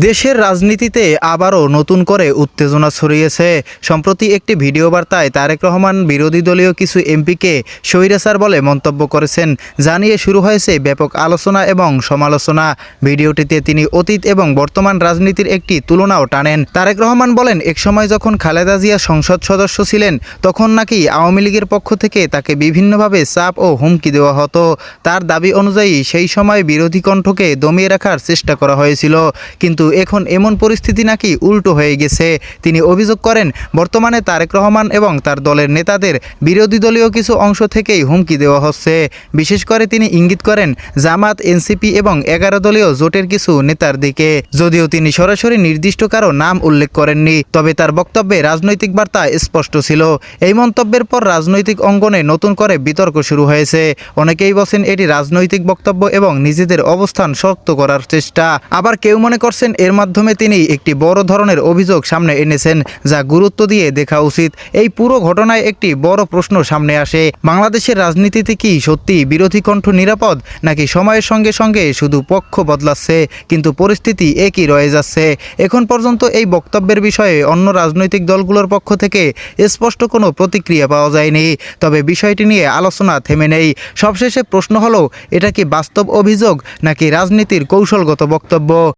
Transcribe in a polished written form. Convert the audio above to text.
দেশের রাজনীতিতে আবারও নতুন করে উত্তেজনা ছড়িয়েছে। সম্প্রতি একটি ভিডিও বার্তায় তারেক রহমান বিরোধী দলীয় কিছু এমপিকে স্বৈরাচার বলে মন্তব্য করেছেন, যা নিয়ে শুরু হয়েছে ব্যাপক আলোচনা এবং সমালোচনা। ভিডিওটিতে তিনি অতীত এবং বর্তমান রাজনীতির একটি তুলনাও টানেন। তারেক রহমান বলেন, একসময় যখন খালেদা জিয়া সংসদ সদস্য ছিলেন তখন নাকি আওয়ামী লীগের পক্ষ থেকে তাকে বিভিন্নভাবে চাপ ও হুমকি দেওয়া হতো। তার দাবি অনুযায়ী সেই সময় বিরোধী কণ্ঠকে দমিয়ে রাখার চেষ্টা করা হয়েছিল, কিন্তু এখন এমন পরিস্থিতি নাকি উল্টো হয়ে গেছে। তিনি অভিযোগ করেন, বর্তমানে তারেক রহমান এবং তার দলের নেতাদের বিরোধী দলীয় কিছু অংশ থেকেই হুমকি দেওয়া হচ্ছে। বিশেষ করে তিনি ইঙ্গিত করেন জামাত, এনসিপি এবং 11 দলীয় জোটের কিছু নেতার দিকে। যদিও তিনি সরাসরি নির্দিষ্ট কারো নাম উল্লেখ করেননি, তবে তার বক্তব্যে রাজনৈতিক বার্তা স্পষ্ট ছিল। এই মন্তব্যের পর রাজনৈতিক অঙ্গনে নতুন করে বিতর্ক শুরু হয়েছে। অনেকেই বলেন এটি রাজনৈতিক বক্তব্য এবং নিজেদের অবস্থান শক্ত করার চেষ্টা। আবার কেউ মনে করছেন এর মাধ্যমে তিনি একটি বড় ধরনের অভিযোগ সামনে এনেছেন, যা গুরুত্ব দিয়ে দেখা উচিত। এই পুরো ঘটনায় একটি বড় প্রশ্ন সামনে আসে, বাংলাদেশের রাজনীতিতে কি সত্যি বিরোধী কণ্ঠ নিরাপদ, নাকি সময়ের সঙ্গে সঙ্গে শুধু পক্ষ বদলাচ্ছে কিন্তু পরিস্থিতি একই রয়ে যাচ্ছে? এখন পর্যন্ত এই বক্তব্যের বিষয়ে অন্য রাজনৈতিক দলগুলোর পক্ষ থেকে স্পষ্ট কোনো প্রতিক্রিয়া পাওয়া যায়নি, তবে বিষয়টি নিয়ে আলোচনা থেমে নেই। সবশেষে প্রশ্ন হলো, এটা কি বাস্তব অভিযোগ নাকি রাজনীতির কৌশলগত বক্তব্য?